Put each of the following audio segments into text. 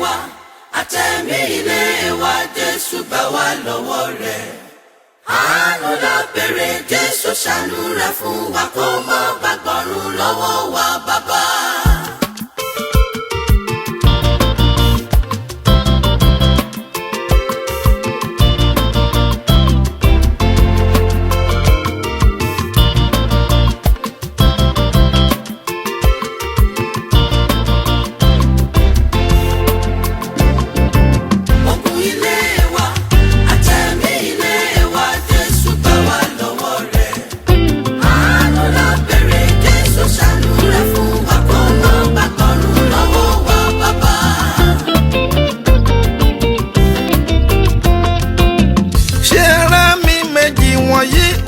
wa àtẹ̀mí ilé wa Jésù gbà wá lọ́wọ́ rẹ̀. Àánú la béèrè Jésù ṣàánú rẹ̀ fún wa kó má gbàgbọ́rùn lọ́wọ́ wa bàbá.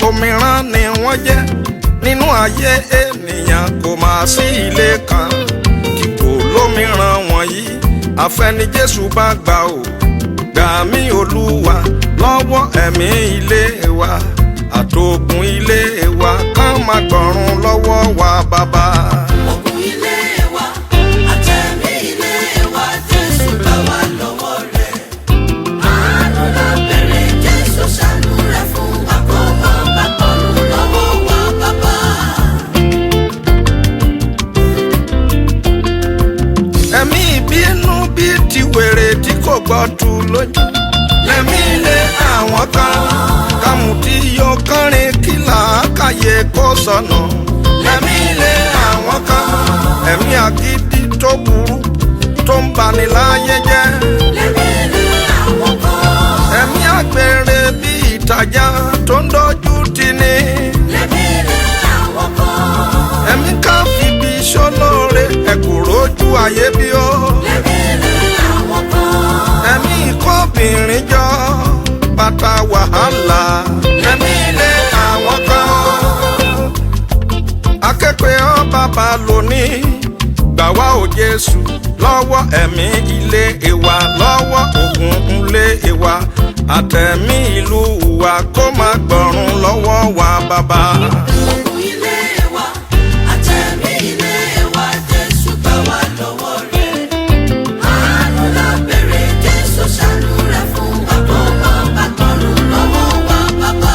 Òmíràn ni wọ́n jẹ́ nínú ayé ènìyàn, kò máa sí ilé kan kíkó lómìíràn wọ̀nyí. Àfẹ́ni Jésù bá gbà ó, gbà mí Olúwa lọ́wọ́ ẹ̀mí ilé wa àtògùn ilé wa, ká má gbọ̀run lọ́wọ́ wa bàbá. Ògùn ilé wa àtẹ̀mí ilé wa Jésù gbà wá lọ́wọ́ rẹ̀. Àánú la béèrè Jésù ṣàánú rẹ̀ fún wa kó má gbàgbọ́rùn lọ́wọ́ wa bàbá. Ẹ̀mí ìbínú bí ti wèrè tí kò gbọ́ tu lójú, lẹ́mí ilé àwọn kan kàmù tí yóò kọrin kí làákàyè kó sọnù. Lẹ́mí ilé àwọn kan ẹ̀mí àgídí tó burú tó ń bani láyé jẹ́. Lẹ́mí ilé àwọn kan ẹ̀mí àgbèrè bí ìtajà tó ń dojú tì ní. lẹ́mí ilé àwọn kan ẹ̀mí ká fìbí ṣólóore ẹ̀kúrójú ayé bí ó. lẹ́mí ilé àwọn kan ẹ̀mí ìkọ́bìnrin jọ bàtà wàhálà. Lẹ́mí ilé àwọn kan akẹ́kọ̀ọ́ ọ bàbá lónìí, gbà wá o Jésù lọ́wọ́ ẹ̀mí ilé wa, lọ́wọ́ ògùn ilé wa àtẹ̀mí ìlú wa, kó má gbọ̀run lọ́wọ́ wa bàbá. Ògùn ilé wa àtẹ̀mí ilé wa Jésù gbà wá lọ́wọ́ rẹ̀. Àánú la béèrè Jésù ṣàánú rẹ̀ fún wa kó má gbàgbọ́rùn lọ́wọ́ wa bàbá.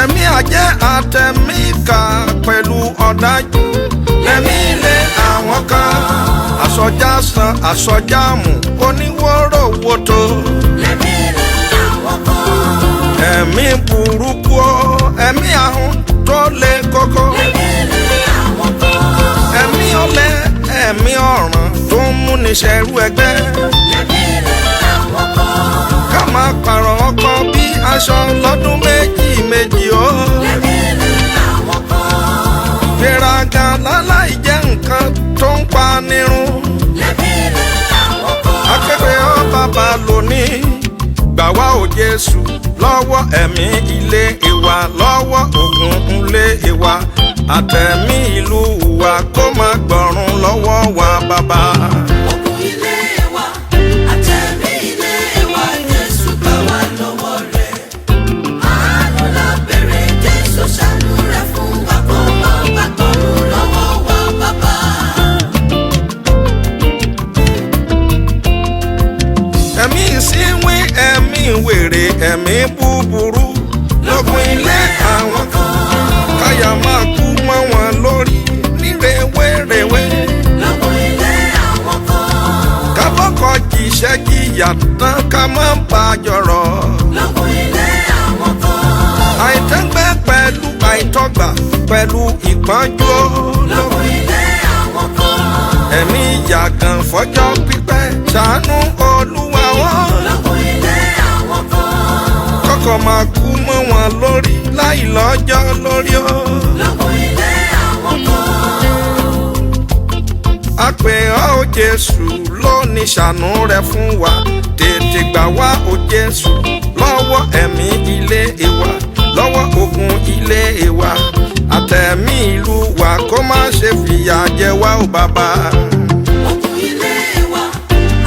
Ẹ̀mí àjẹ́ àtẹ̀mí ìkà pẹ̀lú ọ̀dájú. Lẹ́mí ilé àwọn kan àsọjá san àsọjá mú oníwòròwòtò. Lẹ́mí ilé àwọn kan Ẹ̀mí burúkú ẹ̀mí ahun tó le koko. lẹ́mí ilé àwọn kan Ẹ̀mí ọ̀lẹ ẹ̀mí ọ̀ràn tó ń múni ṣẹrú ẹgbẹ́. lẹ́mí ilé àwọn kan Ká máa pààrọ̀ ọkọ bí aṣọ lọ́dún méjì méjì ó. lẹ́mí ilé àwọn kan Gbéraga láláì jẹ́ nǹkan tó ń pa nírun. lẹ́mí ilé àwọn kan Akẹ́kọ̀ọ́ ọ bàbá lónìí, gbà wá o Jésù lọ́wọ́ ẹ̀mí ilé wa, lọ́wọ́ ògùn ilé wa àtẹ̀mí ìlú wa, kó má gbọ̀run lọ́wọ́ wa bàbá. Ògùn ilé wa àtẹ̀mí ilé wa Jésù gbà wá lọ́wọ́ rẹ̀. Àánú la béèrè Jésù ṣàánú rẹ̀ fún wa kó má gbàgbọ́rùn lọ́wọ́ wa bàbá. Ẹ̀mí ìsínwín ẹ̀mí wèrè ẹ̀mí búburú lógún ilé àwọn kan, káyà máa kú mọ́ wọn lórí nírèwérèwé. Lógún ilé àwọn kan Kábọ́kọ̀ jìṣẹ́ jìyà tán ká má bà jọ̀rọ̀. lógún ilé àwọn kan Àìtẹ́gbẹ́ pẹ̀lú àìtọ́gbà pẹ̀lú ìpọ́njú. lógún ilé àwọn kan Ẹ̀mí yàgàn fọjọ́ pípẹ́ ṣàánú Olúwa wọn. lógún ilé àwọn kan Kọ́kọ́ máa kú mọ́ wọn lórí láì lọ́jọ́ lórí o. lógún ilé àwọn kan A pè ọ́ o Jésù lónìí, ṣàánú rẹ fún wa, tètè gbà wá o Jésù lọ́wọ́ ẹ̀mí ilé wa, lọ́wọ́ ògùn ilé wa àtẹ̀mí ìlú wa, kó má ṣe fìyà jẹ wá o bàbá. Ògùn ilé wa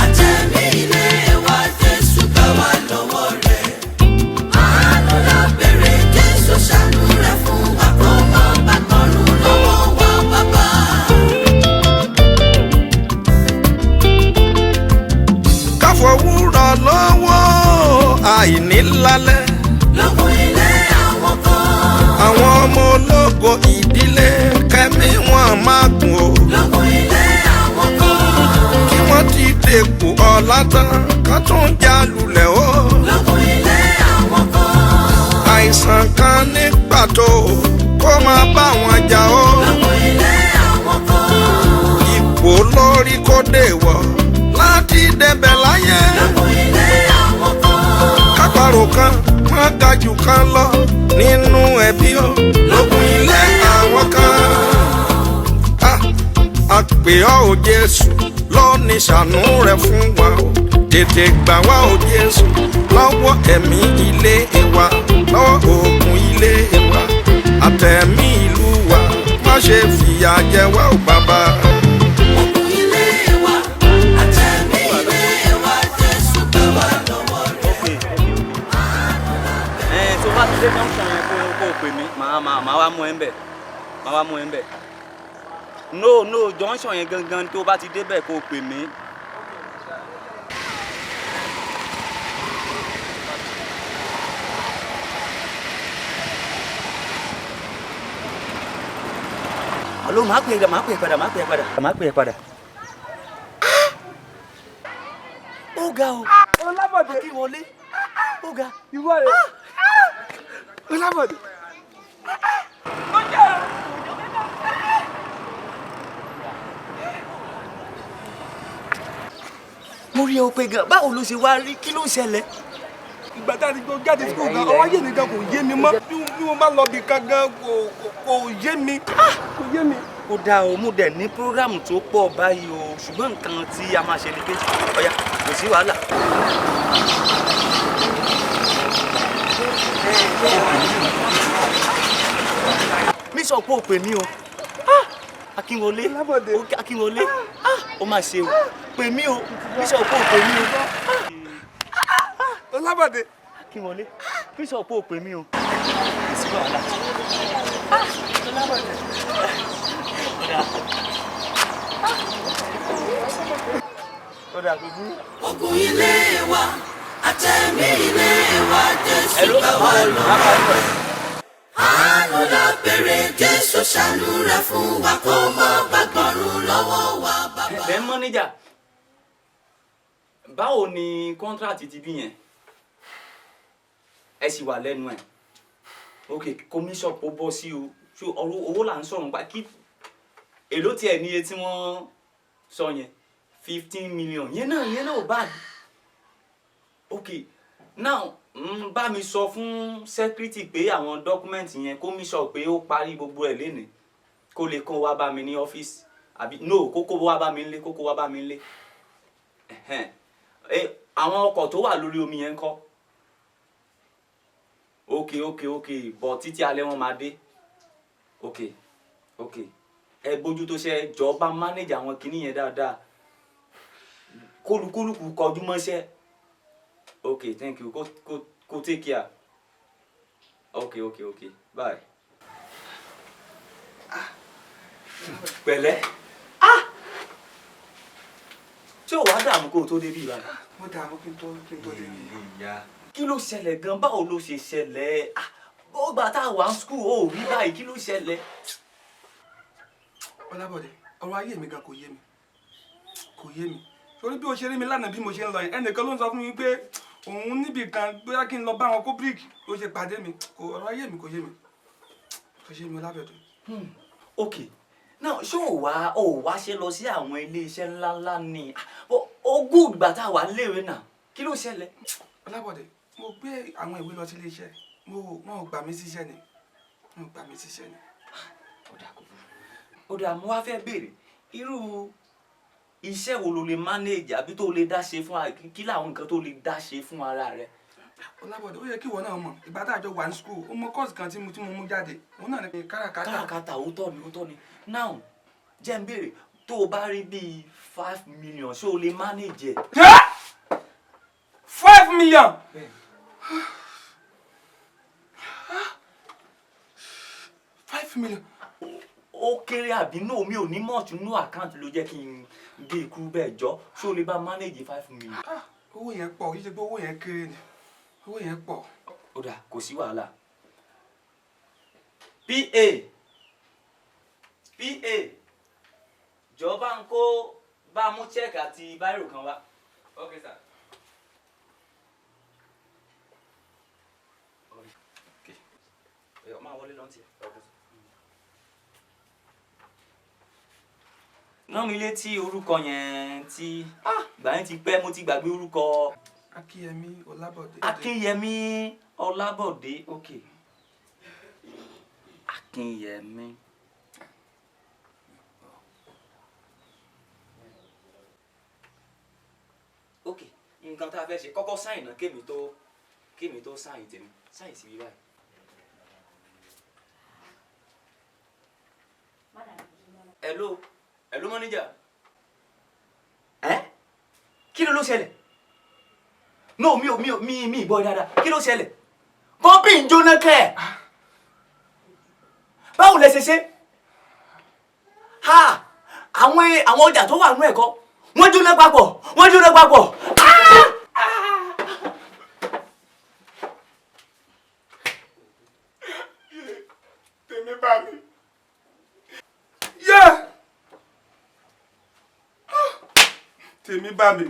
àtẹ̀mí ilé wa Jésù gbà wá lọ́wọ́ rẹ̀. Àánú la béèrè Jésù ṣàánú rẹ̀ fún wa kó má gbàgbọ́rùn lọ́wọ́ wa bàbá. wá tán kan tún já lulẹ̀ o. lókun ilé àwọn kan. àìsàn kan ní pàtó kó máa bá wọn jà o. lókun ilé àwọn kan. ipò lórí kó dé wọ̀ láti débẹ̀ láyé. lókun ilé àwọn kan. kápárò kan má ga jù kan lọ nínú ẹbí o. lókun ilé àwọn kan. a pè ọ́ o Jésù lónìí ṣàánú rẹ̀ fún wa o. tètè gbà wá o Jésù lọ́wọ́ ẹ̀mí ilé wa lọ́wọ́ ogun ilé wa àtẹ̀mí ìlú wa má ṣe fìyà jẹ wá o bàbá. ogun ilé wa àtẹ̀mí ilé wa Jésù gbà wá lọ́wọ́ rẹ̀. tó bá ti dé function yẹn kó pè mí màá wá mú ẹ ń bẹ̀ màá wá mú ẹ ń bẹ̀ no junction yẹn gangan tó bá ti débẹ̀ kó pè mí. Alo, máa pè é padà. Ó ga o. Ọlábọ̀dé. Akínwọlé. Ó ga. Ìwọ rẹ̀. Ọlábọ̀dé. Mo rí ọ pé gan, báwo ló ṣe wá rí? Kí ló ń ṣẹlẹ̀? Ìgbà tá a ti gbọ́ jáde school gan, ọwọ́ ayé mi gan kò yé mi mọ́. Bí mo bá lọ bì kan gan kò yé mi. Kò yé mi. Ó dáa o, mo dẹ̀ ní prógrámù tó pọ̀ báyìí o, ṣùgbọ́n nǹkan tí a máa ṣe ni pé ọ̀yá kò sí wàhálà. Mi sọ pé o pè mí o. Akínwọlé. Ọlábọ̀dé. Akínwọlé. Ó máa ṣe o. Pè mí o. Mi sọ pé o pè mí o. Ọlábọ̀dé. Akínwọlé. Mi sọ pé o pè mí o. Kò sí wàhálà. Ọlábọ̀dé. ogun ilé wa àtẹ̀mí ilé wa Jésù gbà wá lọ́wọ́ rẹ̀. àánú la béèrè Jésù ṣàánú rẹ̀ fún wa kó má gbàgbọ́rùn lọ́wọ́ wa bàbá. Bẹ́ẹ̀ mọ́níjà, báwo ni kọ́ńtrátì ti bí yẹn? Ẹ sì wà lẹ́nu ẹ̀. Ok, commission kò bọ́ sí o. Ṣé owó là ń sọ̀rọ̀ nípa kí èló tiẹ̀ níye tí wọ́n sọ yẹn 15 million yẹn náà ò bad. Ok, now bá mi sọ fún secretary pé àwọn dọ́kúmẹ́ǹtì yẹn kó mi sọ pé ó parí gbogbo ẹ̀ lénìí kó lè kó wá bá mi ní ọ́fíìsì àbí no kókó wá bá mi nílé kókó wá bá mi nílé. Àwọn ọkọ̀ tó wà lórí omi yẹn ńkọ́? Ok bọ̀ títí alẹ́ wọn máa dé. Ok ẹ bójú tó ṣe jọba manage àwọn kinní yẹn dáadáa kólukólukú kọjú mọ́ṣẹ́. Ok, thank you. Go take care. Ok, bye. Pẹ̀lẹ́. Ṣé o wá dààmú kó o tó débí ìbára? Mo dààmú kí n tó débi. Kí ló ṣẹlẹ̀ gan? Báwo ló ṣe ṣẹlẹ̀? Ó gbà tá a wà ní school ó rí báyìí, kí ló ṣẹlẹ̀? Ọlábọ̀dé, ọ̀rọ̀ ayé mi gan kò yé mi. Torí bí o ṣe rí mi lánàá bí mo ṣe ń lọ yẹn, ẹnìkan ló ń sọ fún mi pé òun níbi kan bóyá kí n lọ bá wọn kó bíríkì ló ṣe pàdé mi. Ọ̀rọ̀ ayé mi kò yé mi. Ọlábọ̀dé. Ok, now ṣé ò wá ṣe lọ sí àwọn ilé iṣẹ́ ńláńlá ni? Ogún ìgbà tá a wà léwe náà, kí ló ṣẹlẹ̀? Ọlábọ̀dé, mo gbé àwọn ìwé lọ sí ilé iṣẹ́. Wọn ò gbà mí síṣẹ́ ni. Ó dà mo wá fẹ́ béèrè irú iṣẹ́ wo ló lè manage àbí tó lè dá ṣe fún kí làwọn nǹkan tó lè dá ṣe fún ara rẹ? Ọlábọ̀dé, ó yẹ kí ìwọ náà mọ̀ ìgbà tá a jọ wà ní school ó mọ course kan tí mo mú jáde òun náà ní káràkátà. Òótọ́ ni. Now jẹ́ n béèrè tó o bá rí bíi 5 million ṣé o lè manage ẹ̀? 5 million. 5 million. Ó kéré àbí no mi ò ní much nínú àkáǹtì ló jẹ́ kí n gbé ikú bẹ́ẹ̀ jọ ṣé o lè bá manage 5 million? Owó yẹn pọ̀ kì í ṣe pé owó yẹn kéré ni owó yẹn pọ̀. Ó dà kò sí wàhálà. PA jọba ń kó bá mú check àti bírò kan wá. Okay, sir. Okay. Yo, máa wọlé lọ́ntì. Okay, sir. Rán mi létí orúkọ yẹn tí ìgbà yẹn ti pẹ́ mo ti gbàgbé orúkọ. Akínyẹmí Ọlábọ̀dé. Akínyẹmí Ọlábọ̀dé. Okay. Akínyẹmí. Okay. Nǹkan tá a fẹ́ ṣe kọ́kọ́ sáìn náà kémi tó sáìn tèmi. Sáìn sí bí báyìí. Hello. Hello manager. Kí ló ṣẹlẹ̀? No, mi boy dáadáa. Kí ló ṣẹlẹ̀? Kọ́mpì ń jóná kẹ́. Báwo lẹ ṣe ṣe? Àwọn ọjà tó wà nínú ẹ̀kọ́. Wọ́n jóná papọ̀. Tèmi bá mi. Yeah. Tèmi bá mi.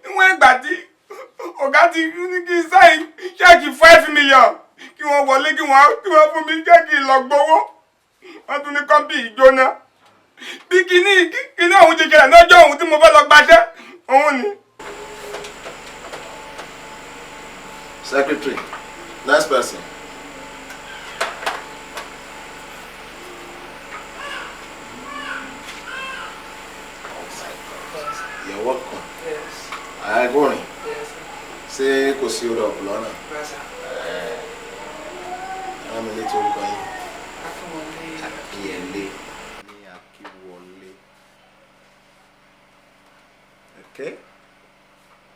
Níwọ̀n ìgbà tí ọ̀gá ti ní kí n sáyìn ṣẹ́ẹ̀kì 5 million kí wọ́n wọlé kí wọ́n fún mi ṣẹ́ẹ̀kì lọ gbowó. Wọ́n tún ní kọ́mpì ìjóná. Bí kíní ọ̀hún ti ṣẹlẹ̀ lọ́jọ́ ọ̀hún tí mo fẹ́ lọ gbaṣẹ́ òun ni. Secretary, next person. You're welcome. Yes. Agorin. Yes. Ṣé kò sí odò ọ̀pọ̀ lọ́nà? Ẹ̀rọ mi létí orúkọ yín. Akínyẹlé ní Akíwọlé. Okay?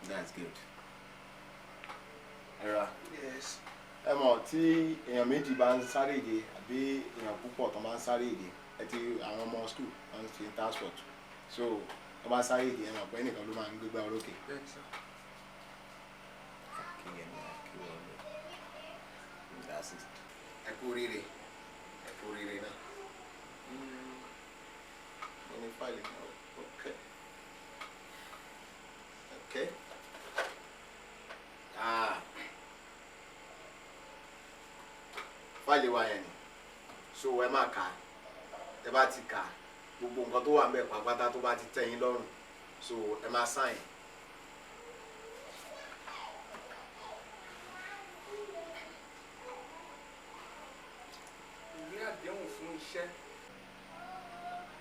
That's good. Ẹ̀rọ. Yes. Ẹ mọ̀ tí èèyàn méjì bá ń sáré ìdè àbí èèyàn púpọ̀ tó máa ń sáré ìdè ẹ ti àwọn ọmọ school wọ́n ti ń task force. So tó bá sáré ìdè ẹ mọ̀ pé ẹnìkan ló máa ń gbégbá orókè. Ẹ kú oríire náà. Mo ní fáìlì náà. Okay. Fáìlì wa yẹn ni. So ẹ máa kà á. Ẹ bá ti kà á. Gbogbo nǹkan tó wà ń bẹ̀ pàápàá tó bá ti tẹ́ yín lọ́rùn. So ẹ máa sign. Ìwé àdéhùn fún iṣẹ́.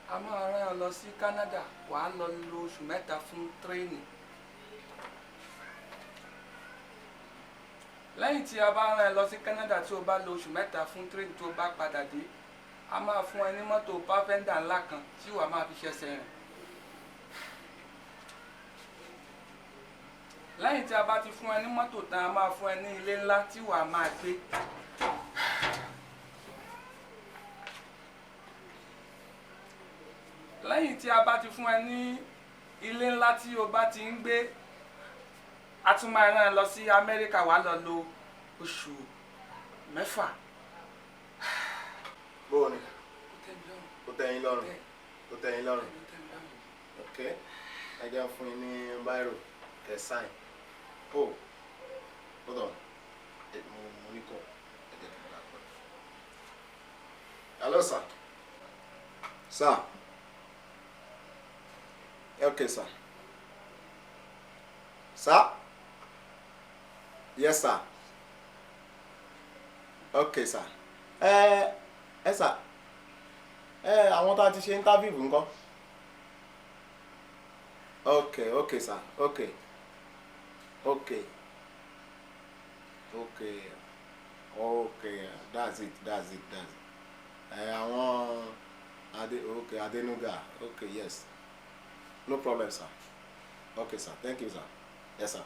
A máa rán ọ lọ sí Canada, wàá lọ lo oṣù 3 fún training. Lẹ́yìn tí a bá rán ẹ lọ sí Canada tí o bá lo oṣù 3 fún training tó bá padà dé, a máa fún ẹ ní mọ́tò pàfẹ́ndà ńlá kan tí wàá máa fi ṣẹ̀ṣẹ̀ rìn. Lẹ́yìn tí a bá ti fún ẹ ní mọ́tò tán, a máa fún ẹ ní ilé ńlá tí wàá máa gbé. Lẹ́yìn tí a bá ti fún ẹ ní ilé ńlá tí o bá ti ń gbé, a tún máa rán ẹ lọ sí Amẹ́ríkà, wàá lọ lo oṣù 6. Bóò ni? Ó tẹ́ yín lọ́rùn. Ó tẹ́ yín lọ́rùn. Okay. Ẹ jẹ́ fún yín ní bírò kẹ́ sign. Oh, hold on. Mo ní kọ́. Ẹ jẹ́ kí n bá pẹ́. Hello, sir. Sir. Okay, sir. Sir? Yes, sir. Okay, sir. Sir. Àwọn tá a ti ṣe interview ńkọ́? Okay, sir. Okay. That's it. Àwọn Adenuga. Okay, yes. No problem, sir. Okay, sir. Thank you, sir. Yes, sir.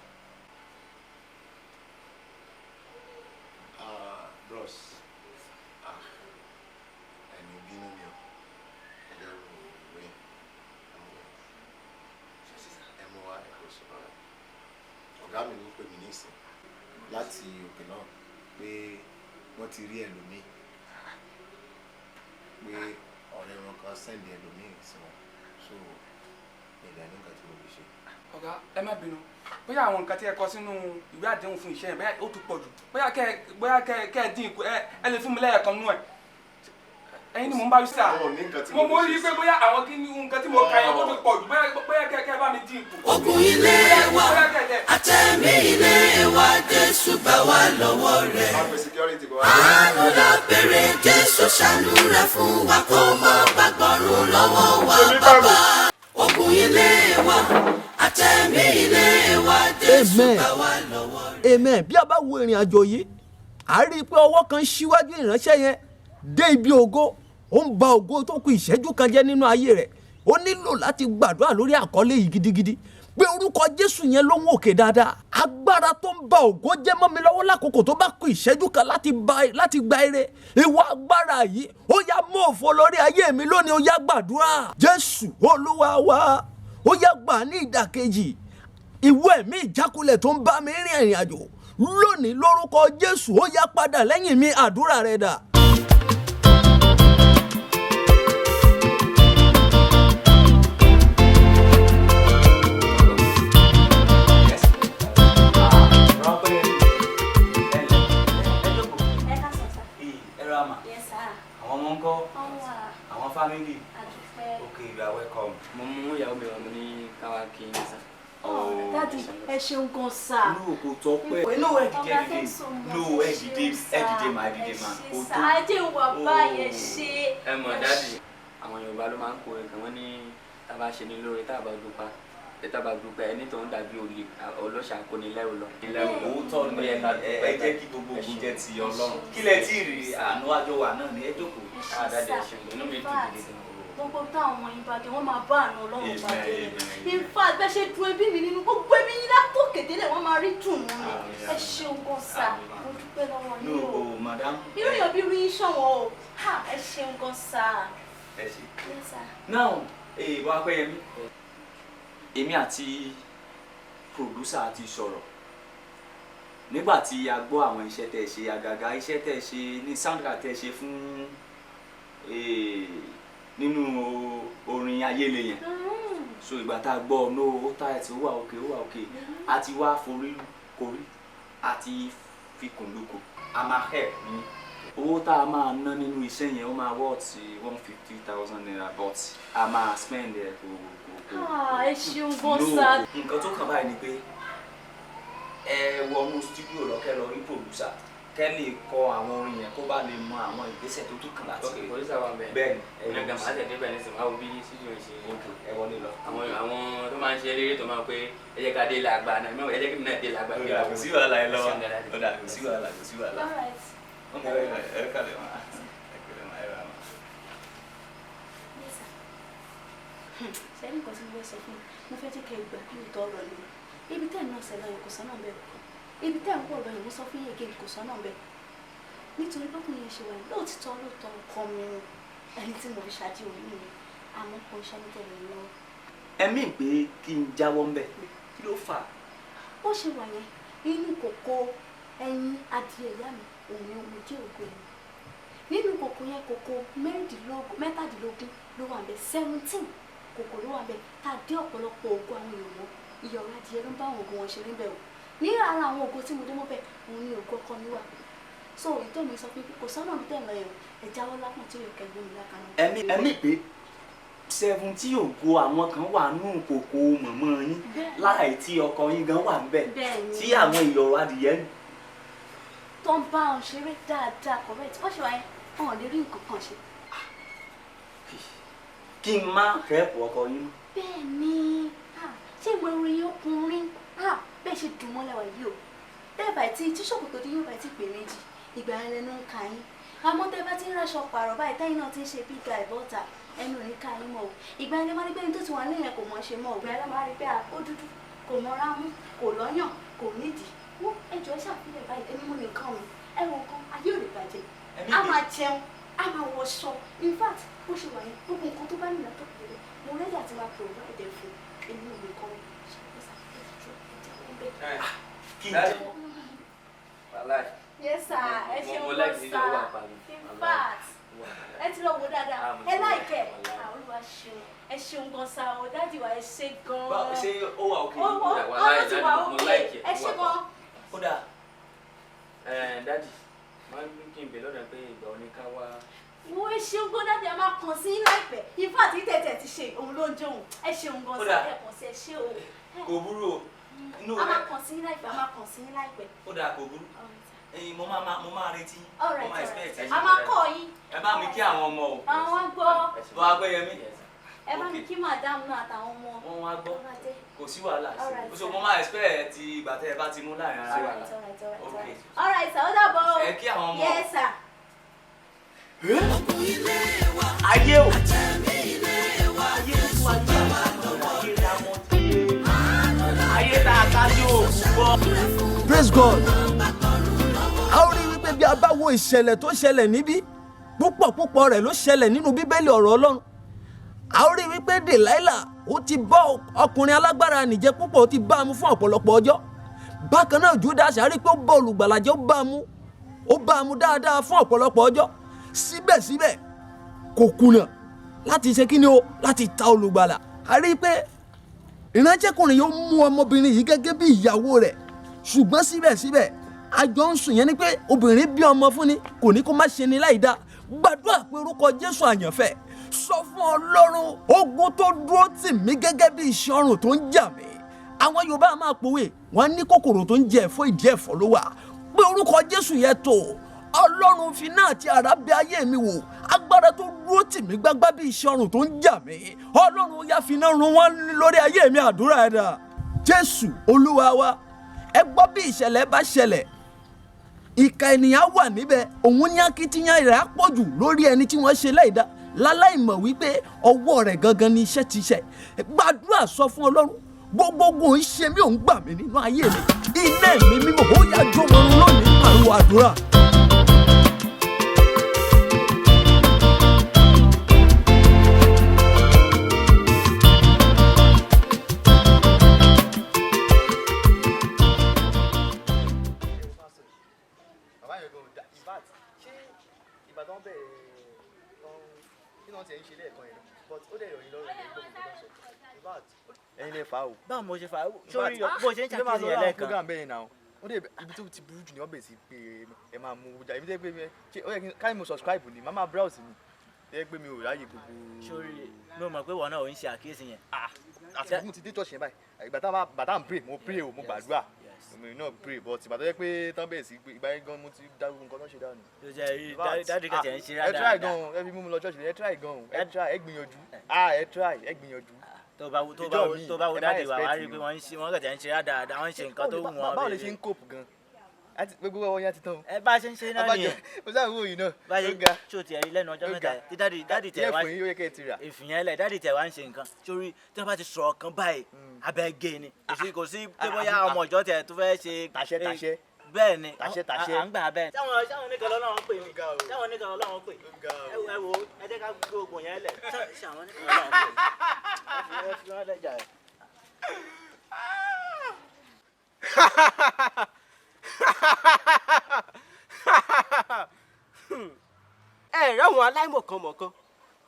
Bros. Ẹni bínú mi o. Ẹmu wa ẹ̀kọ́ sọ̀rọ̀. Ọ̀gá mi ló pè mí nísìn láti òkè náà pé wọ́n ti rí ẹlòmíì. Pé ọ̀rẹ́ wọn kan sẹ́ndì ẹlòmíì sí wọn. So ìdání nǹkan tí mo fi ṣe. ọ̀gá ẹ má bínú bóyá àwọn nǹkan tí ẹ kọ sínú ìwé àdéhùn fún iṣẹ́ yẹn bóyá ó ti pọ̀ jù bóyá kẹ́ ẹ dín ẹ lè fún mi lẹ́yẹ̀kan nú ẹ̀ ẹ̀yin ni mo ń bá wí sí à mo rí i pé bóyá àwọn kí ni nǹkan tí mo kà yẹn ó ti pọ̀ jù bóyá kẹ́ ẹ bá mi dín ikú. ogun ilé wa àtẹ̀mí ilé wa Jésù gbà wá lọ́wọ́ rẹ̀. àánú lọ bèrè Jésù ṣàánú rẹ̀ fún wa kó mọ́ gbàgbọ́rún lọ́wọ́ wa bàbá. ogun ilé wa àtẹ̀mí ilé wa Jésù gbà wá lọ́wọ́ rẹ̀. Amen. Bí a bá wo ìrìn àjò yìí a rí i pé ọwọ́ kan ṣíwájú ìránṣẹ́ yẹn dé ibi ògo ó ń ba ògo tó kù ìṣẹ́jú kan jẹ́ nínú ayé rẹ̀ ó nílò láti gbàdúrà lórí àkọlé yìí gidigidi pé orúkọ Jésù yẹn ló ń òkè dáadáa agbára tó ń ba ògo jẹ́ mọ́ mi lọ́wọ́ lákòókò tó bá kù ìṣẹ́jú kan láti gba ire ìwọ agbára yìí ó yá mú òfo lórí ayé mi lónìí ó yá gbàdúrà Jésù Olúwa wa ó yá gbà ní ìdàkejì ìwọ ẹ̀mí ìjákulẹ̀ tó ń bá mi rìn ìrìn àjò lónìí lórúkọ Jésù ó yá padà lẹ́yìn mi àdúrà rẹ dà. Àwọn family. Okay, you are welcome. Mo mú ìyàwó mi wá mo ní káwá kí n sá. Daddy, ẹ ṣeun gan sá. No, kò tó pé. No, ẹ dìde ma. Kò tó. Ajé wà báyẹn ṣe. Ẹ mọ̀ Daddy, àwọn Yorùbá ló máa ń kó ẹ̀kan wọ́n ní tá a bá ṣe ní lóore tá a bá dúpẹ́ ẹni tó ń dàbí olè ọlọ́ṣà kò ní lẹ́rù lọ. Òótọ́ ni ẹ jẹ́ kí gbogbo ògùn jẹ́ ti Ọlọ́run. Kí lẹ tí ì rí àánú àjọ wà náà ní ẹ jókòó. Daddy ẹ ṣeun inú mi dùn gidi gan. Gbogbo táwọn ọmọ yín bá dé, wọ́n máa bá àná Ọlọ́run pàdé. In fact, bẹ́ẹ̀ ṣe dùn ẹbí mi nínú gbogbo ẹbí yín látòkè délẹ̀ wọ́n máa rí dùnú ni. Ẹ ṣeun gan sá, mo dúpẹ́ lọ́wọ́ yín o. No, madam. Irú yóò bí rí ṣọ̀wọ́n o. Ẹ ṣeun gan sá. Ẹ ṣe. Now, wá pẹ́ yẹmí. Èmi àti producer ti sọ̀rọ̀ nígbà tí a gbọ́ àwọn iṣẹ́ tẹ́ ṣe àgàgà iṣẹ́ tẹ́ ṣe ní soundtrack tẹ́ ṣe fún nínú orin ayéle yẹn so ìgbà tá a gbọ́ no ó tight ó wà òkè a ti wá forí korí àti fikùnlukùn a máa help ní owó tá a máa ná nínú iṣẹ́ yẹn ó máa worth 150,000 naira but a máa spend ẹ̀ kò. Ẹ ṣeun gan sá. Nǹkan tó kàn báyìí ni pé ẹ wọnú studio lọ́kẹ́ lọ rí producer kẹ́ lè kọ àwọn orin yẹn kó bá lè mọ àwọn ìgbésẹ̀ tó tún kàn láti Ok, producer wa bẹ́ẹ̀. Bẹ́ẹ̀ni Ẹ̀yin ọ̀gá màá tẹ̀lé bẹ́ẹ̀ nísìnyí wá wo bí studio ṣe. Ok, ẹ wọlé lọ. Àwọn tó máa ń ṣe eléré tó máa ń pé ẹ jẹ́ ká dé làgbà náà ẹ jẹ́ kí mi náà dé làgbà. Kò sí wàhálà ẹ lọ́wọ́ kò sí wàhálà. Ẹ kàlẹ̀ wọn. Sẹ́yìn nǹkan tí mo fẹ́ sọ fún mo fẹ́ jẹ́ kẹ́ ẹ gbà kí n tọ́ ọ̀rọ̀ ni ibi tẹ́ ẹ̀ náà ṣẹlẹ̀ yẹn kò sọ́nà bẹ́ẹ̀ ibi tẹ́ ẹ̀ ń pọ̀ lọ yẹn mo sọ fún yẹn kí n kò sọ́nà bẹ́ẹ̀ nítorí bákan yẹn ṣe wà ní lóòtítọ́ ọkọ mi ẹni tí mo fi ṣáájú òní mi àmọ́ kò ń ṣẹ́ni tẹ̀lé mi lọ́wọ́. Ẹ̀mí pé kí n jáwọ́ ńbẹ̀ kí ló fà á. Bó ṣe wà yẹn inú kòkó ẹyin adìẹ ìyá mi òun ni mo jẹ́ ògo yẹn nínú kòkó yẹn kòkó mẹ́tàdínlógún ló wà bẹ́ẹ̀ 17 kòkò ló wà bẹ́ẹ̀ tá a dé ọ̀pọ̀lọpọ̀ ògo àwọn èèyàn mọ́ ìyọ̀rọ̀ adìẹ ló ń bá àwọn ògo wọn ṣeré bẹ́ẹ̀ o ní ara àwọn ògo tí mo dé mọ́ bẹ́ẹ̀ òun ni ògo ọkọ mi wà so ìtọ́ mi sọ pé kò sọ́nà mi tẹ̀lé ẹ̀ ẹ̀ jáwọ́ lápọ̀n tí yóò kẹ́gbẹ́ mi lákàánú. Ẹ̀mí pé 70 ògo àwọn kan wà nù kòkò mọ̀mọ́ yín láì tí ọkọ yín gan wà ńbẹ̀ tí àwọn ìyọ̀rọ̀ adìẹ tó ń bá wọn ṣeré dáadáa correct bó ṣe wáyé wọn ò lè rí nǹkan kan ṣe. Kí n má rẹ́pù ọkọ yín. Bẹ́ẹ̀ ni ṣé ìwé orin ọkùnrin bẹ́ẹ̀ ṣe dùn mọ́lẹ̀ wá yìí o bẹ́ẹ̀ bá tí ṣòkòtò dín yóò bá ti pè méjì ìgbà yẹn lẹnu ń ka yín àmọ́ tẹ́ bá ti ń raṣọ pààrọ̀ báyìí táyìn náà ti ń ṣe bí ga ìbọ́ta ẹnu ò ní ka yín mọ́ o ìgbà yẹn lè má rí pé ní tó ti wà lẹ́yìn kò mọ̀ ṣe mọ́ o ìgbà yẹn lè má rí pé ó dúdú kò mọ́ra mú kò lọ́yàn kò nídìí wọ́n ẹjọ́ ṣàfihàn báyìí ẹni mú nìkan mi ẹ̀wọ̀n kan ayé ò lè bàjẹ́ a máa jẹun a máa wọṣọ in fact bó ṣe wà yẹn gbogbo nǹkan tó bá nìyà tó kéré mo rẹ́dí àti máa pè wọ́n ẹ̀dẹ̀ fún ẹni ò lè kọ́ mi yes sir ẹ ṣeun lọ sá in fact ẹ ti lọ wo dáadáa ẹ láìkẹ wá ṣeun. Ẹ ṣeun gan sa o, dáàdì wa ẹ ṣe gan. Ṣé ó wà òkè? Ó ti wà òkè. Ẹ ṣe gan. Ó dáa. Dáàdì, máa ń kí n bẹ̀ lọ́dọ̀ pé ìgbà òní ká wá. Wo ẹ ṣeun gan dáàdì, a máa kàn sí láìpẹ́. Ifá àti tẹ̀tẹ̀ ti ṣe òun ló ń jóun. Ẹ ṣeun gan sa, ẹ kàn sí ẹ ṣe o. Kò burú o. A máa kàn sí láìpẹ́, a máa kàn sí láìpẹ́. Ó dáa, kò burú. Mo máa retí. Mo máa expect. A máa kọ́ yín. Ẹ bá mi kí àwọn ọmọ o. Àwọn gbọ́. Bọ́ Agbẹ́yẹmí. Ẹ bá mi kí màdámù náà àtàwọn ọmọ. Wọ́n wá gbọ́. Kò sí wàhálà. So mo máa expect ti ìgbà tẹ́ ẹ bá ti mú láàrin ara wa. All right, sir, ó dàbọ̀ o. Ẹ kí àwọn ọmọ. Yes, sir. Ayé o. Ayé tá a ká sí òògùn bọ́. Praise God. A ó rí wípé bí a bá wo ìṣẹ̀lẹ̀ tó ṣẹlẹ̀ níbí púpọ̀ rẹ̀ ló ṣẹlẹ̀ nínú bíbélì ọ̀rọ̀ Ọlọ́run. A ó rí wípé Delilah ó ti bá ọkùnrin alágbára nìjẹ́ púpọ̀, ó ti bá a mú fún ọ̀pọ̀lọpọ̀ ọjọ́. Bákan náà Judas a rí pé ó bá olùgbàlà jẹ́, ó bá a mú dáadáa fún ọ̀pọ̀lọpọ̀ ọjọ́. Síbẹ̀síbẹ̀ kò kùnà láti ṣe kíni o, láti ta olùgbàlà. A rí pé ìránṣẹ́kùnrin yóò mú ọmọbìnrin yìí gẹ́gẹ́ bí ìyàwó rẹ̀, ṣùgbọ́n síbẹ̀síbẹ̀ àjọ ń sùn yẹn ni pé obìnrin bí ọmọ fún ni, kò ní kó má ṣe ni láì dá. Gbàdúrà pé orúkọ Jésù àyànfẹ́, sọ fún Ọlọ́run ogun tó dúró tì mí gẹ́gẹ́ bí iṣan ọrùn tó ń jà mí. Àwọn Yorùbá máa pòwe, wọ́n ní kòkòrò tó ń jẹ ẹ̀fọ́ ìdí ẹ̀fọ́ ló wà. Pé orúkọ Jésù yẹn tó, Ọlọ́run fi náà àti àrá bẹ̀ ayé mi wò, agbára tó dúró tì mí gbágbá bí iṣan ọrùn tó ń jà mí. Ọlọ́run yá fi náà run wọ́n lórí ayé mi, àdúrà ẹ̀dá. Jésù Olúwa wa, ẹ gbọ́ bí ìṣẹ̀lẹ̀ bá ṣẹlẹ̀, ìkà ènìyàn wà níbẹ̀, òun ní akitiyan rẹ̀ á pọ̀jù lórí ẹni tí wọ́n ṣe láìda, láláìmọ̀ wípé ọwọ́ rẹ̀ gangan ni iṣẹ́ ti ṣe. Gbàdúrà sọ fún Ọlọ́run, gbogbo ogun ń ṣe mí, òun gbà mí nínú ayé mi, iná ẹ̀mí mímọ́ ó yá jó wọn lónìí, pariwo àdúrà. ẹ̀yin lè fa o. Báwo mo ṣe fà á? Sórí bó ṣe ń ṣàkíyèsí yẹn lẹ́ẹ̀kan. program bẹ́ẹ̀ náà ó dé ibi tó ti burú jù ní ọbẹ̀ sí pé ẹ máa mú ọjà ibi tẹ́ pé ó yẹ kí káyọ̀ mo subscribe ni màmá browse ni tẹ́ pé mi ò ráyè gbogbo. Sórí mi ò mọ̀ pé wọn náà ò ń ṣe àkíyèsí yẹn. àtìkún ti dé church yẹn báyìí ìgbà tá ń pray mo pray o mo gbàdúrà mi náà pray but ìgbà tó yẹ pé tán bẹ̀rẹ̀ sí ìgbà yẹn gan mo ti dárúkọ nǹkan tó ṣe dànù. Ló jẹ́ rí dáàdì kẹ̀tẹ̀ ń ṣe rádà. ẹ try gan ẹ fi mú mi lọ church ẹ try gan ẹ try ẹ gbìyànjú ẹ try ẹ gbìyànjú. tó bá wo dáàdì wa wá rí i pé wọ́n kẹ̀tẹ̀ ń ṣe rádà wọ́n ń ṣe nǹkan tó wù wọ́n. báwo lè ṣe ń cope gan gbogbo ọwọ́ yẹn ti tán. ẹ bá a ṣe ń ṣe náà nìyẹn. mo sáà wò yìí náà. báyìí tí o tiẹ̀ rí lẹ́nu ọjọ́ mẹ́ta tí dáàdì tẹ̀ wá ìfìyẹ́lẹ̀ dáàdì tẹ̀ wá ń ṣe nǹkan sórí tí wọ́n bá ti sọ̀rọ̀ kan báyìí abẹ́ gé ni kò sí pé bóyá ọmọ ìjọ tẹ̀ tó fẹ́ ṣe tàṣẹ bẹ́ẹ̀ ni à tàṣẹ ń gbà bẹ́ẹ̀. sáwọn oníkan lọ́wọ́ pè mí sáwọn oníkan lọ́wọ́ pè ẹ wo ẹ jẹ́ ká gbé ogun yẹn lẹ̀ sáwọn oníkan lọ́wọ́ pè ẹ fi wọ́n lẹ́jà rẹ̀. ẹ ráwọn aláìmọ̀kànmọ̀kàn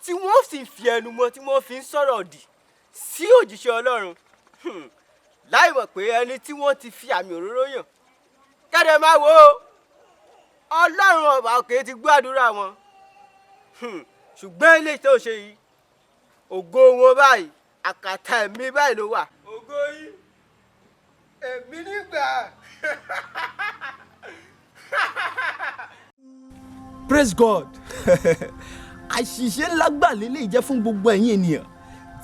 tí wọ́n sì fi ẹnu mọ́ tí wọ́n fi ń sọ̀rọ̀ òdì sí òjíṣẹ́ Ọlọ́run láìmọ̀ pé ẹni tí wọ́n ti fi àmì òróró yàn kẹ́dẹ̀ máa wo Ọlọ́run ọba òkè ti gbàdúrà wọn ṣùgbọ́n ilé tó ṣe yìí ògo wọn báyìí àkàtà ẹ̀mí báyìí ló wà. ògo yìí èmi nígbà. Praise God. Àṣìṣe ńlá gbà lélẹ̀ jẹ́ fún gbogbo ẹ̀yin ènìyàn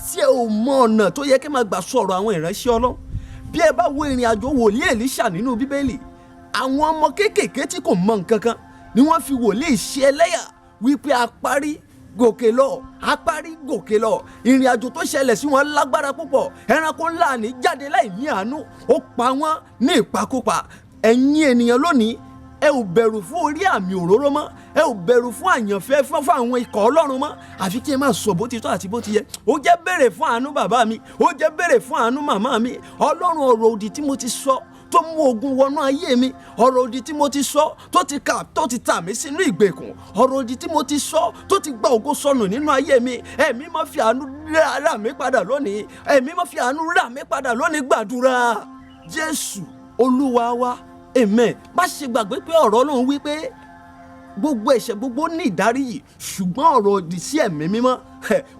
tí ẹ ò mọ ọ̀nà tó yẹ kí ẹ máa gbà sọ̀rọ̀ àwọn ìránṣẹ́ Ọlọ́run. Bí ẹ bá wo ìrìn àjò wòlíì Èlíṣà nínú Bíbélì, àwọn ọmọ kéékèèké tí kò mọ nǹkan kan ni wọ́n fi wòlíì ṣe ẹlẹ́yà wípé apárí gòkè lọ. Ìrìn àjò tó ṣẹlẹ̀ sí wọn lágbára púpọ̀, ẹranko ńlá ní jáde láì ní àánú, ó pa wọ́n ní ìpakúpa. Ẹ̀yin ènìyàn lónìí, ẹ ò bẹ̀rù fún orí àmì òróró mọ́, ẹ ò bẹ̀rù fún àyànfẹ́ fún àwọn ikọ̀ Ọlọ́run mọ́, àfi kí ẹ máa sọ bó ti tọ́ àti bó ti yẹ. Ó jẹ́ béèrè fún àánú bàbá mi, ó jẹ́ béèrè fún àánú màmá mi. Ọlọ́run ọ̀rọ̀ òdì tí mo ti sọ tó mú ogun wọnú ayé mi, ọ̀rọ̀ òdì tí mo ti sọ tó ti tà mí sínú ìgbèkùn, ọ̀rọ̀ òdì tí mo ti sọ tó ti gba ògo sọnù nínú ayé mi, ẹ̀mí máa fi àánú rà mí padà lónìí, ẹ̀mí máa fi àánú rà mí padà lónìí. Gbàdúrà Jésù Olúwa wa, amen. Má ṣe gbàgbé pé ọ̀rọ̀ Ọlọ́run wí pé gbogbo ẹ̀ṣẹ̀ gbogbo ní ìdáríjì, ṣùgbọ́n ọ̀rọ̀ òdì sí ẹ̀mí mímọ́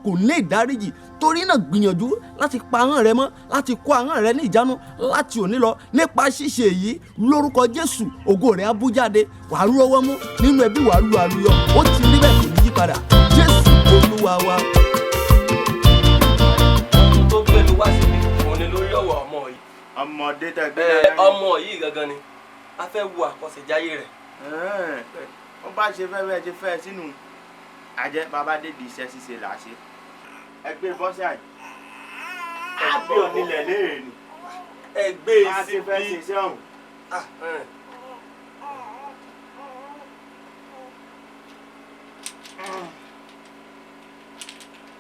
kò ní ìdáríjì. Torí náà gbìyànjú láti pa ahọ́n rẹ mọ́, láti kó ahọ́n rẹ ní ìjánu láti òní lọ. Nípa ṣíṣe èyí, lórúkọ Jésù, ògo rẹ á bú jáde, wàá rọ́wọ́ mú nínú ẹbí, wàá lu àlùyọ. Ó ti rí bẹ́ẹ̀, kò ní yí padà. Jésù Olúwa wa. Ohun tó gbé mi wá síbi òun ni lórí ọ̀wọ̀ ọmọ yìí. ọmọdé tẹgbẹ́ ọmọ yìí gangan ni a fẹ́ wo àkọsẹ̀jáyé rẹ̀. wọ́n bá ṣe fẹ́ ṣe fẹ́ sínú àjẹ́ bàbá dédìí iṣẹ́ ṣíṣe là á ṣe. ẹgbẹ́ bọ́sẹ̀ àyè àbí onílẹ̀ léèrè ni ẹgbẹ́ ìsìn bí fẹ́ ṣe iṣẹ́ ọ̀hún.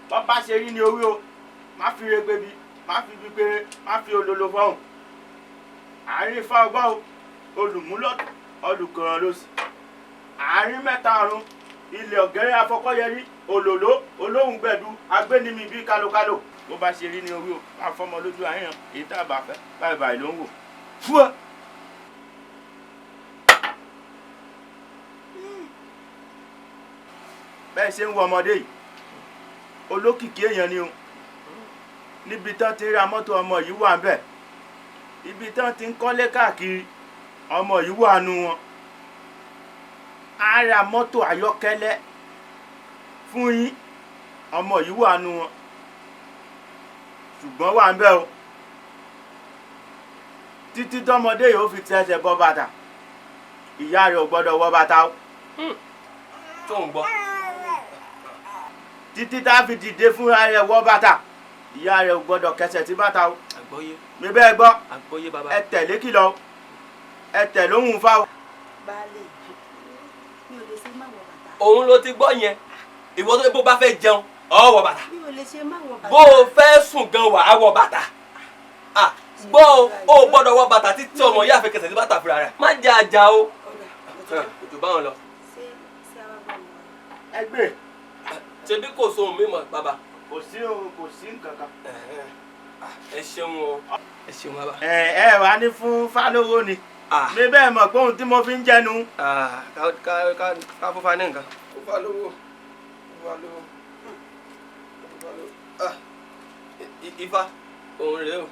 wọ́n bá ṣe rí ní orí o, má fi regbe bí, má fi bí péré, má fi olólo fọ́hùn. àárín ifá ọgbọ́n o, olùmúlọ́tọ̀ olùkọ̀ràn lọ́sì. àárín mẹ́ta ọ̀run, ilẹ̀ ọ̀gẹ́rẹ́ afọkọ́yẹrí, òlòló olóhùn gbẹ̀dú, agbénimi bíi kálókálò. bó bá ṣe rí ní orí o, má fọmọ lójú àyàn èyí tá a bá fẹ́ báyìí báyìí ló ń wò. fún ọ. bẹ́ẹ̀ ṣe ń wo ọmọdé yìí, olókìkí èèyàn ni o. níbi tán ti ra mọ́tò ọmọ yìí wà ń bẹ̀, ibi tán ti ń kọ́lé káàkiri ọmọ yìí wà nù wọn. a ra mọ́tò ayọ́kẹ́lẹ́ fún yín, ọmọ yìí wà nù wọn. ṣùgbọ́n wà ń bẹ̀ o, títí tọmọdé yìí ó fi tẹsẹ̀ bọ́ bàtà, ìyá rẹ̀ ò gbọ́dọ̀ wọ bàtà o. tó ń gbọ́. títí tá a fi dìde fúnra rẹ̀ wọ bàtà, ìyá rẹ̀ ò gbọ́dọ̀ kẹsẹ̀ sí bàtà o. àgbọ́yé. mi bẹ́ẹ̀ gbọ́. àgbọ́yé bàbá. ẹ tẹ̀lé kìlọ̀ o, ẹ tẹ̀ lóhùn fáwọn. Baálé, mi ò lè ṣe má wọ bàtà. òun ló ti gbọ́ yẹn, ìwọ tó bó bá fẹ́ jẹun ó wọ bàtà, Mi ò lè ṣe má wọ bàtà. bó o fẹ́ sùn gan wà á wọ bàtà. gbọ́ o gbọ́dọ̀ wọ bàtà títí ọmọ yìí àfi kẹsẹ̀ sí bàtà fúnra rẹ̀. má jẹ àjà o. òjò báwọn lọ. Ṣé àwa bá mi wá? ẹgbẹ́ ṣebí kò sóhun mímọ́ bàbá. kò sí o, kò sí nǹkan kan. ẹ ṣeun o, ẹ ṣeun bàbá. ẹ wà ní fún fálówó ni. mi bẹ́ẹ̀ mọ̀ pé ohun tí mo fi ń jẹnu. ká fún fa ní nǹkan. fún fa lówó, fún fa lówó, fún fa lówó. Ifá òun rèé o.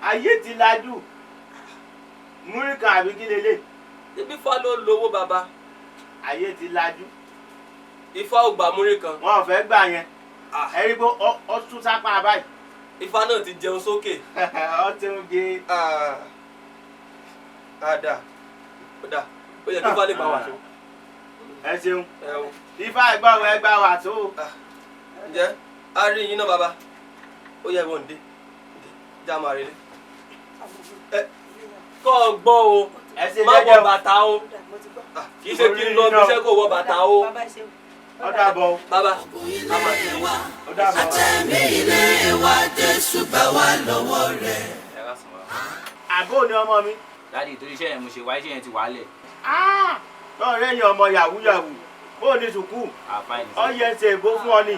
ayé ti lajú, múrí kan àbí kí lélẹ̀. ibi fa ló lówó bàbá. ayé ti lajú. Ifá ò gbà múrí kan. wọn ò fẹ́ gbà yẹn. ẹ rí i pé ó tún sápá báyìí. Ifá náà ti jẹun sókè. ó ti ń gé. Ada. Ó yẹ kí Ifá lè gbà wà tó. ẹ ṣeun. Ifá ẹgbà wà tó. ǹjẹ́ a rí yín náà bàbá. ó yẹ ìwọ̀n dé já máa relé. kọ́ ọ gbọ́ o, má wọ bàtà o. kì í ṣe kí n lọ bí iṣẹ́ kò wọ bàtà o. ó dàbọ̀. bàbá ó dàbọ̀. àtẹ̀mí ilé wa Jésù gbà wá lọ́wọ́ rẹ̀. àbó ni ọmọ mi. dáàdi torí iṣẹ́ yẹn mo ṣe wá, iṣẹ́ yẹn ti wà á lẹ̀. lọ́ọ̀rẹ́ yẹn ọmọ yahoo yahoo bó ní sùkúù ọyẹ ṣe èbó fún ọ ni,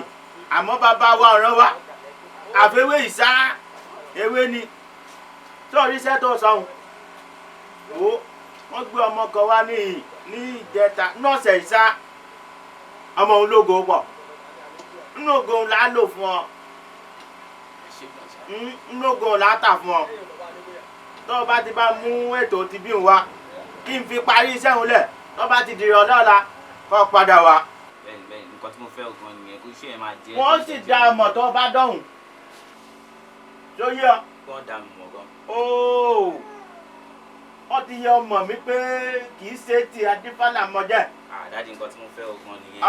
àmọ́ bàbá wa ọ̀ràn wa àfẹ́wé ìsá ewé ni sọ́ọ̀rí iṣẹ́ tó sọ̀hún. wọ́n gbé ọmọ kan wá ní ìjẹta nọ́ọ̀sẹ̀ ìsá, ọmọ òun lógo pọ̀, nínú ògo là á lò fún ọ, nínú ògo là á tà fún ọ. tó o bá ti bá mú ètò ti bí wa kí n fi parí iṣẹ́ òun lẹ̀, tó bá ti dìrọ̀ lọ́la kó padà wá. bẹ́ẹ̀ nǹkan tí mo fẹ́ òkan nìyẹn, kó iṣẹ́ yẹn máa jẹ́. wọ́n sì dá ọmọ tó bá dọ̀hùn tó yẹ ọ. wọ́n dà mí mọ̀ gan. wọ́n ti yẹ ọmọ mi pé kì í ṣe ti adífálà mọ́jẹ́. dáàdi nǹkan tí mo fẹ́ òkan nìyẹn.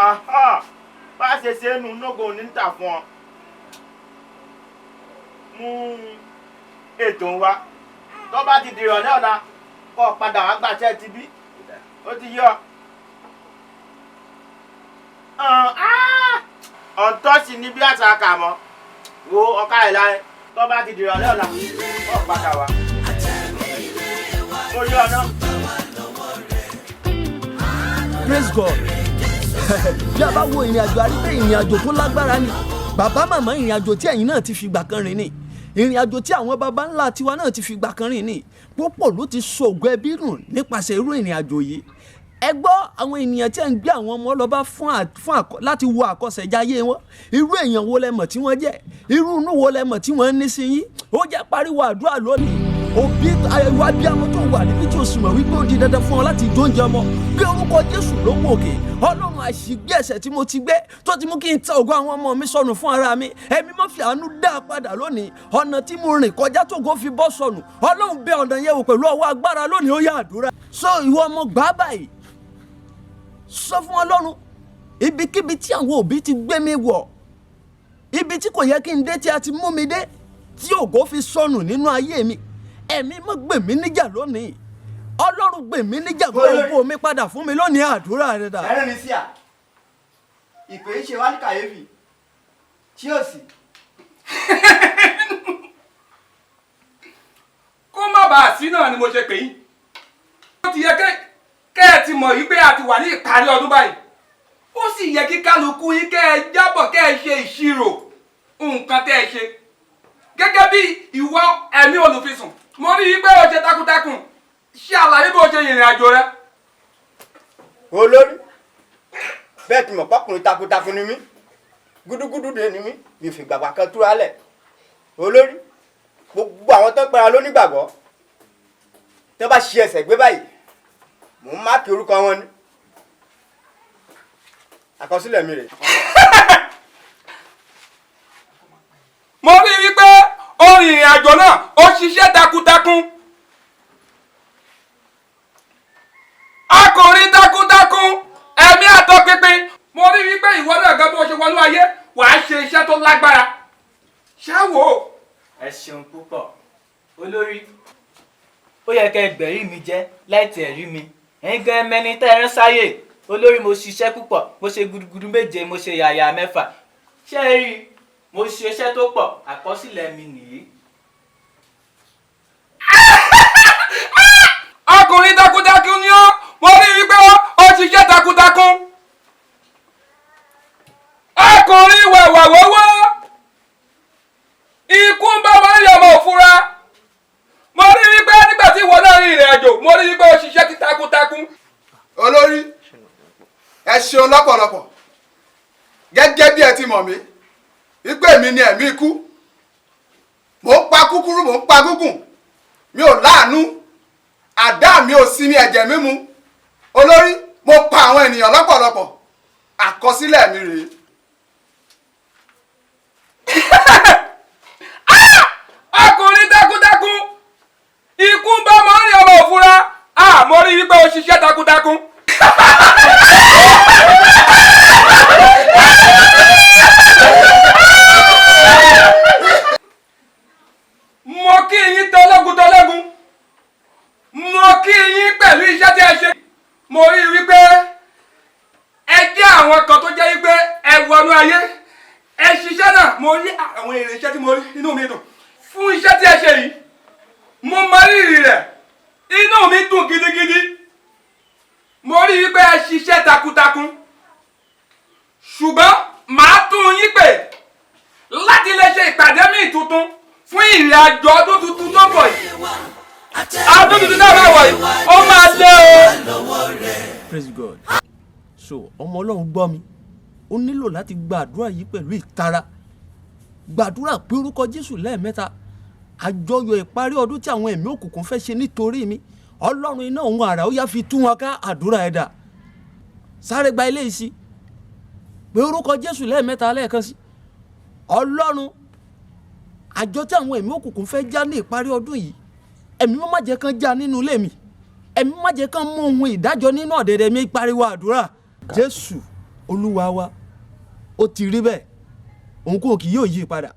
bá a ṣe ṣe é nu nógo ní ta fún ọ. mú ètò wa tó bá ti dìrọ̀ lọ́la kó padà wá gbàṣẹ́ ti bí ó ti yọ. ọ̀ntọ́sí ni bí àṣà kà mọ́ wo ọ̀ka ẹ̀ láyé tó bá ti dìrọ̀ lọ́la kó padà wá. Praise God. Bí a bá wo ìrìn àjò àrí pé ìrìn àjò tó lágbára ni. Bàbá màmá ìrìn àjò tí ẹ̀yin náà ti fi gbà kan rìn ni. Ìrìn àjò tí àwọn baba ńlá tiwa náà ti fi gbà kan rìn ni. Púpọ̀ ló ti ṣògo ẹbí nù nípasẹ̀ irú ìrìn àjò yìí. Ẹ gbọ́ àwọn ènìyàn tí ń gbé àwọn ọmọ lọ bá láti wo àkọsẹ̀jáyé wọn. Irú èèyàn wo lẹ mọ̀ tí wọ́n jẹ́? Irú inú wo lẹ mọ̀ tí wọ́n ní sí yín? Ó jẹ́ pariwo àdúrà lónìí. Òbí àyẹ̀wò abiyamọ tó wà níbi tí o sì mọ̀ wípé ó di dandan fún ọ láti jóúnjẹ ọmọ. Bí orúkọ Jésù ló wò òkè. Ọlọ́run àṣìgbé ẹ̀ṣẹ̀ tí mo ti gbé tó ti mú kí n ta ògo àwọn ọmọ mi sọnù fún ara mi. Ẹ̀mí má fi àánú dá a padà lónìí. Ọ̀nà tí mo rìn kọjá tó go fi bọ́ sọnù. Ọlọ́run bẹ ọ̀nà yẹn wò pẹ̀lú ọwọ́ agbára lónìí ó yá àdúrà. So ìwọ ọmọ gbà báyìí. Sọ fún Ọlọ́run ibikíbi tí àwọn òbí ti gbé mi wọ̀. Ibi tí kò yẹ kí n dé tí a ti mú mi dé. Tí ògo fi sọnù nínú ayé mi. Ẹ̀mí mọ́ gbè mí níjà lónìí. Ọlọ́run gbè mí níjà gbogbo mi padà fún mi lónìí àdúrà rẹ̀ dà. ẹ̀rẹ́ mi sí à ìpè ṣe wá ní kàyéfì tí ó sì. kó má bàa sí náà ni mo ṣe pè yín. ó ti yẹ kẹ́ ẹ ti mọ̀ yí pé a ti wà ní ìparí ọdún báyìí. ó sì yẹ kí kálukú yín kẹ́ ẹ jábọ̀ kẹ́ ẹ ṣe ìṣirò nǹkan tẹ́ ẹ ṣe. gẹ́gẹ́ bí ìwọ ẹ̀mí olùfisùn mo rí i pé o ṣe takuntakun ṣe àlàyé bó ṣe ìrìn àjò rẹ. olórí bẹ́ẹ̀ tí mo pọ́kùnrin takuntakun ni mí gúdúgúdú dé ni mí mi fi gbàgbà kan túra lẹ̀. olórí gbogbo àwọn tó ń pera lónígbàgbọ́ tó bá ṣe ẹsẹ̀ gbé báyìí mò ń máàkì orúkọ wọn ni àkọsílẹ̀ mi rè. mo rí i pé ó rìnrìn àjò náà ó ṣiṣẹ́ takuntakun. akọrin takuntakun ẹ̀mí àtọpinpin mo rí i pé ìwọ náà gan bó ṣe wọnú ayé wàá ṣe iṣẹ́ tó lágbára. ṣáwó. ẹ ṣeun púpọ̀ olórí ó yẹ kẹ́ gbẹ̀rí mi jẹ́ láì tẹ̀ rí mi ẹ̀yin gan mẹ́ni tẹ́ ẹ rán sáyè olórí mo ṣiṣẹ́ púpọ̀ mo ṣe gudugudu méje mo ṣe yàyà mẹ́fà ṣé ẹ rí i mo ṣe iṣẹ́ tó pọ̀ àkọsílẹ̀ mi nìyí. ọkùnrin takuntakun ni ó mo rí i pé ó ṣiṣẹ́ takuntakun. ọkùnrin wẹ̀wà wọ́wọ́ ikú ń bá wọn rí ọmọ òfura. mo rí i pé nígbà tí ìwọ náà rí ìrìn àjò mo rí i pé ó ṣiṣẹ́ takuntakun. olórí ẹ ṣeun lọ́pọ̀lọpọ̀ gẹ́gẹ́ bí ẹ ti mọ̀ mí wípé mi ni ẹ̀mí ikú mò ń pa kúkúrú mò ń pa gúngùn mi ò láàánú àdá mi ò sinmi ẹ̀jẹ̀ mímu olórí mo pa àwọn ènìyàn lọ́pọ̀lọpọ̀ àkọsílẹ̀ mi rèé. ọkùnrin takuntakun ikú ń bá ọmọ rí ọmọ òfura mo rí i pé ó ṣiṣẹ́ takuntakun. mo kí yín tọlọ́gun mo kí yín pẹ̀lú iṣẹ́ tí ẹ ṣe. mo rí i wípé ẹ jẹ́ àwọn kan tó jẹ́ wípé ẹ wọnú ayé ẹ ṣiṣẹ́ náà. mo rí àwọn èrè iṣẹ́ tí mo rí inú mi dùn fún iṣẹ́ tí ẹ ṣe yìí mo mọ rírì rẹ̀ inú mi dùn gidigidi. mo rí i wípé ẹ ṣiṣẹ́ takuntakun ṣùgbọ́n màá tún yín pè láti lè ṣe ìpàdé míì tuntun fún ìrìn àjò ọdún tuntun tó bọ̀ yìí. ọdún tuntun náà bá wọ̀ yìí ó máa lé o. Praise God. So ọmọ Ọlọ́run gbọ́ mi ó nílò láti gbàdúrà yìí pẹ̀lú ìtara gbàdúrà pé orúkọ Jésù lẹ́ẹ̀mẹ́ta àjọyọ̀ ìparí ọdún tí àwọn ẹ̀mí òkùnkùn fẹ́ ṣe nítorí mi Ọlọ́run iná òun àrà ó yá fi tú wọn ká àdúrà ẹ̀dá sáré gba ilé yìí sí pé orúkọ Jésù lẹ́ẹ̀mẹ́ta lẹ́ẹ̀kan sí Ọlọ́run àjọ tí àwọn ẹ̀mí òkùnkùn fẹ́ já ní ìparí ọdún yìí ẹ̀mí má jẹ́ kán já nínú ilé mi ẹ̀mí má jẹ́ kán mú ohun ìdájọ́ nínú ọ̀dẹ̀dẹ̀ mi pariwo àdúrà Jésù Olúwa wa ó ti rí bẹ́ẹ̀ òun kò kì yóò yí padà.